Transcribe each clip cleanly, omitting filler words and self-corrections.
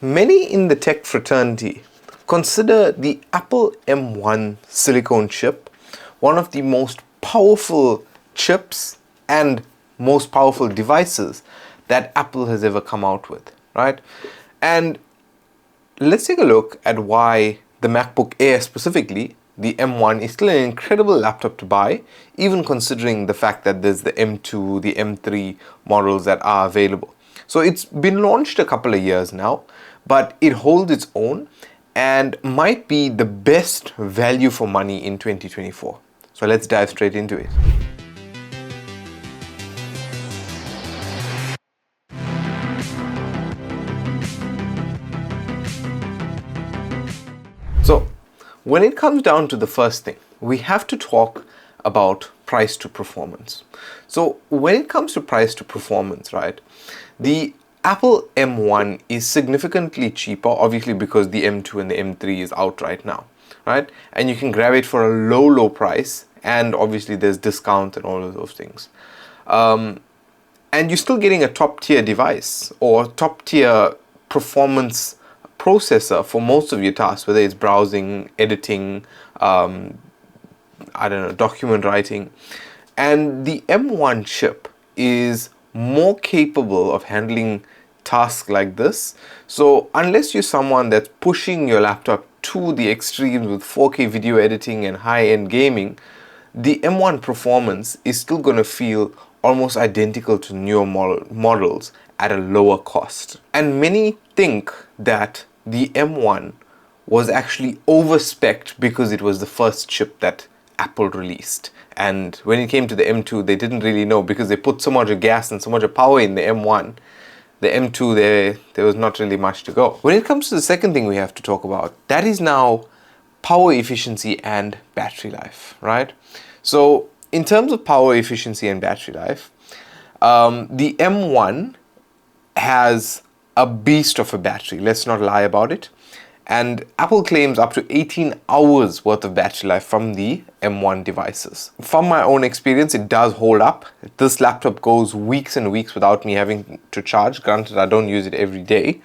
Many in the tech fraternity consider the Apple M1 silicone chip one of the most powerful chips and most powerful devices that Apple has ever come out with, right? And let's take a look at why the MacBook Air specifically, the M1, is still an incredible laptop to buy, even considering the fact that there's the M2, the M3 models that are available. So it's been launched a couple of years now, but it holds its own and might be the best value for money in 2024. So let's dive straight into it. So when it comes down to the first thing, we have to talk about price to performance. So when it comes to price to performance, right, the Apple M1 is significantly cheaper, obviously because the M2 and the M3 is out right now, right? And you can grab it for a low price, and obviously there's discount and all of those things. And you're still getting a top tier device or top tier performance processor for most of your tasks, whether it's browsing, editing, document writing. And the M1 chip is more capable of handling tasks like this. So unless you're someone that's pushing your laptop to the extremes with 4K video editing and high-end gaming, the M1 performance is still going to feel almost identical to newer models at a lower cost. And many think that the M1 was actually overspec'd because it was the first chip that Apple released. And when it came to the M2, they didn't really know because they put so much of gas and so much of power in the M1. The M2, there was not really much to go. When it comes to the second thing we have to talk about, that is now power efficiency and battery life, right? So in terms of power efficiency and battery life, the M1 has a beast of a battery, let's not lie about it. And Apple claims up to 18 hours worth of battery life from the M1 devices. From my own experience, it does hold up. This laptop goes weeks and weeks without me having to charge. Granted, I don't use it every day.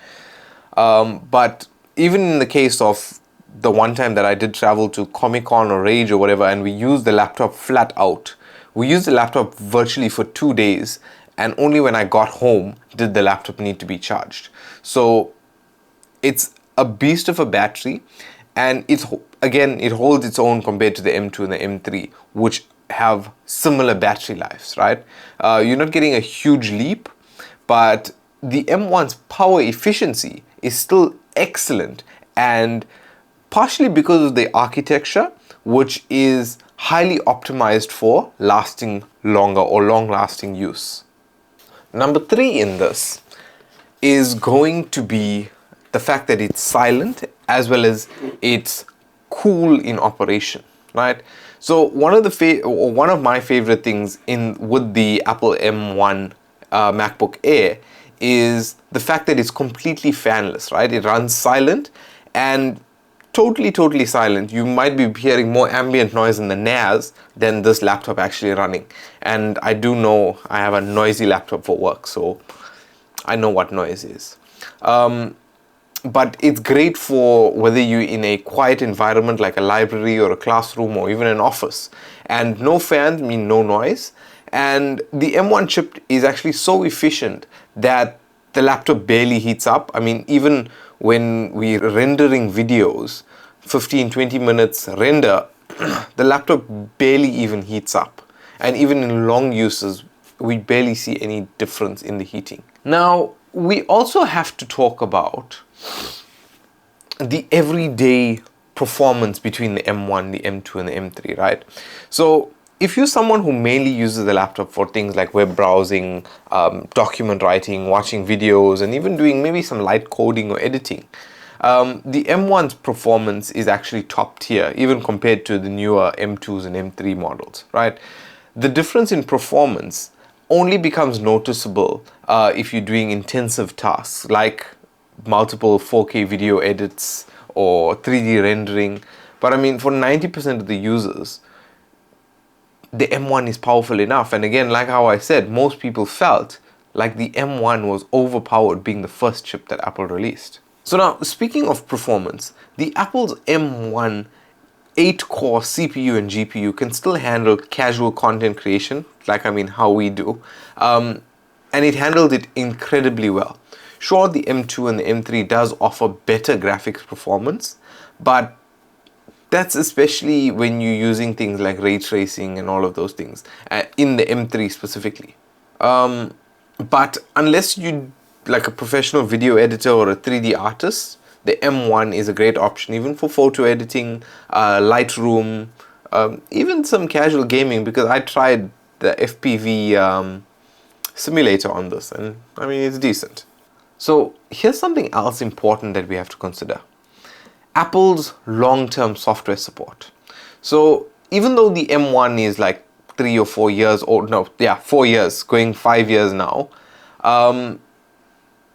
But even in the case of the one time that I did travel to Comic-Con or Rage or whatever, and we used the laptop flat out, we used the laptop virtually for 2 days, and only when I got home did the laptop need to be charged. So it's a beast of a battery, and it holds its own compared to the M2 and the M3, which have similar battery lives, right? You're not getting a huge leap, but the M1's power efficiency is still excellent, and partially because of the architecture, which is highly optimized for lasting longer or long-lasting use. Number 3 in this is going to be the fact that it's silent as well as it's cool in operation, right? So one of my favorite things with the Apple M1 MacBook Air is the fact that it's completely fanless, right? It runs silent and totally silent. You might be hearing more ambient noise in the NAS than this laptop actually running. And I do know I have a noisy laptop for work, so I know what noise is. But it's great for whether you're in a quiet environment like a library or a classroom or even an office. And no fans mean no noise. And the M1 chip is actually so efficient that the laptop barely heats up. I mean, even when we're rendering videos, 15-20 minutes render, the laptop barely even heats up. And even in long uses, we barely see any difference in the heating. Now, we also have to talk about the everyday performance between the M1, the M2, and the M3, right? So if you're someone who mainly uses the laptop for things like web browsing, document writing, watching videos, and even doing maybe some light coding or editing, the M1's performance is actually top tier, even compared to the newer M2s and M3 models, right? The difference in performance only becomes noticeable if you're doing intensive tasks like multiple 4K video edits or 3D rendering. But I mean, for 90% of the users, the M1 is powerful enough. And again, like how I said, most people felt like the M1 was overpowered being the first chip that Apple released. So now, speaking of performance, the Apple's M1 8-core CPU and GPU can still handle casual content creation, like how we do, and it handled it incredibly well. Sure, the M2 and the M3 does offer better graphics performance, but that's especially when you're using things like ray tracing and all of those things, in the M3 specifically. But unless you like a professional video editor or a 3D artist, the M1 is a great option, even for photo editing, Lightroom, even some casual gaming, because I tried the FPV simulator on this, and it's decent. So here's something else important that we have to consider. Apple's long-term software support. So even though the M1 is like 3 or 4 years old, 4 years, going 5 years now,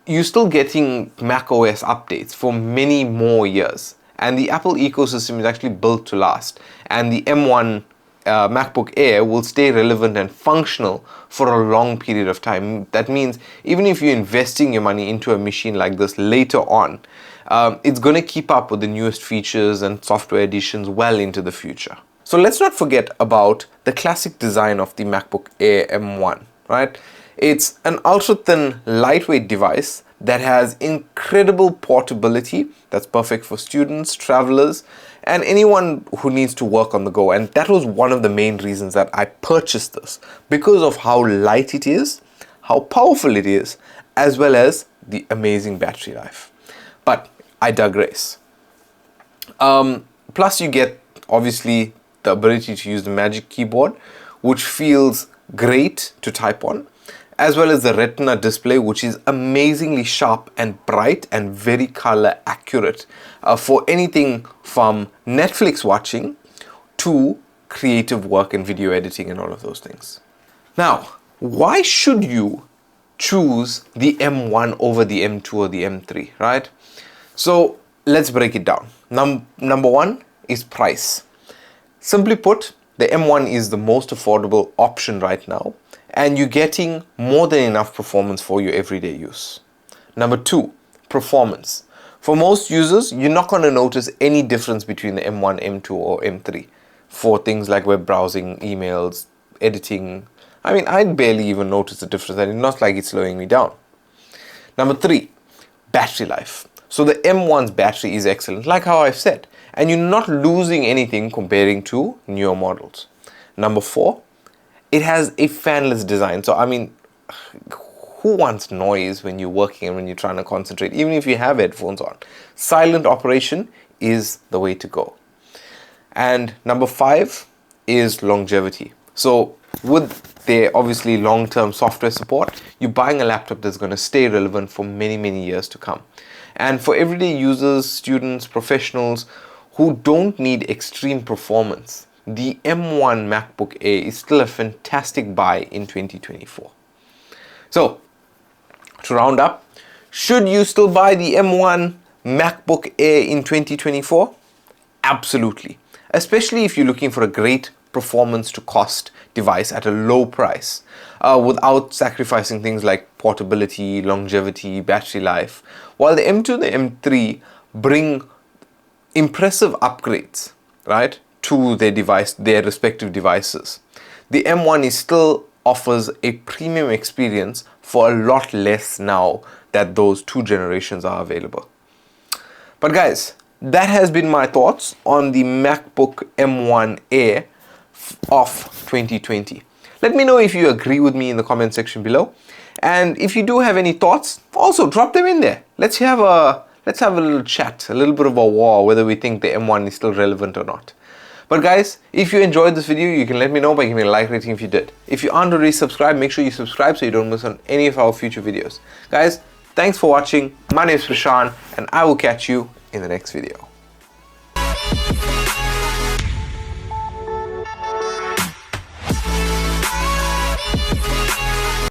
you're still getting macOS updates for many more years. And the Apple ecosystem is actually built to last. And the M1 MacBook Air will stay relevant and functional for a long period of time. That means even if you're investing your money into a machine like this later on, it's going to keep up with the newest features and software additions well into the future. So let's not forget about the classic design of the MacBook Air M1, right? It's an ultra-thin, lightweight device that has incredible portability. That's perfect for students, travelers, and anyone who needs to work on the go. And that was one of the main reasons that I purchased this, because of how light it is, how powerful it is, as well as the amazing battery life. But I digress. Plus you get, obviously, the ability to use the Magic Keyboard, which feels great to type on, as well as the Retina display, which is amazingly sharp and bright and very color accurate for anything from Netflix watching to creative work and video editing and all of those things. Now, why should you choose the M1 over the M2 or the M3, right? So let's break it down. Number one is price. Simply put, the M1 is the most affordable option right now, and you're getting more than enough performance for your everyday use. Number two, performance. For most users, you're not going to notice any difference between the M1, M2 or M3 for things like web browsing, emails, editing. I barely even notice the difference, and it's not like it's slowing me down. Number three, battery life. So the M1's battery is excellent, like how I've said, and you're not losing anything comparing to newer models. Number four, it has a fanless design. So who wants noise when you're working and when you're trying to concentrate, even if you have headphones on? Silent operation is the way to go. And number five is longevity. So with their obviously long-term software support, you're buying a laptop that's going to stay relevant for many, many years to come. And for everyday users, students, professionals who don't need extreme performance, the M1 MacBook Air is still a fantastic buy in 2024. So, to round up, should you still buy the M1 MacBook Air in 2024? Absolutely. Especially if you're looking for a great performance to cost device at a low price, without sacrificing things like portability, longevity, battery life. While the M2 and the M3 bring impressive upgrades, right, to their respective devices, the M1 still offers a premium experience for a lot less now that those two generations are available. But guys, that has been my thoughts on the MacBook M1 Air of 2020. Let me know if you agree with me in the comment section below, and if you do have any thoughts, also drop them in there. Let's have a little chat, a little bit of a war, whether we think the M1 is still relevant or not. But guys, if you enjoyed this video, you can let me know by giving a like rating if you did. If you aren't already subscribed, make sure you subscribe so you don't miss on any of our future videos. Guys, thanks for watching. My name is Prashan, and I will catch you in the next video.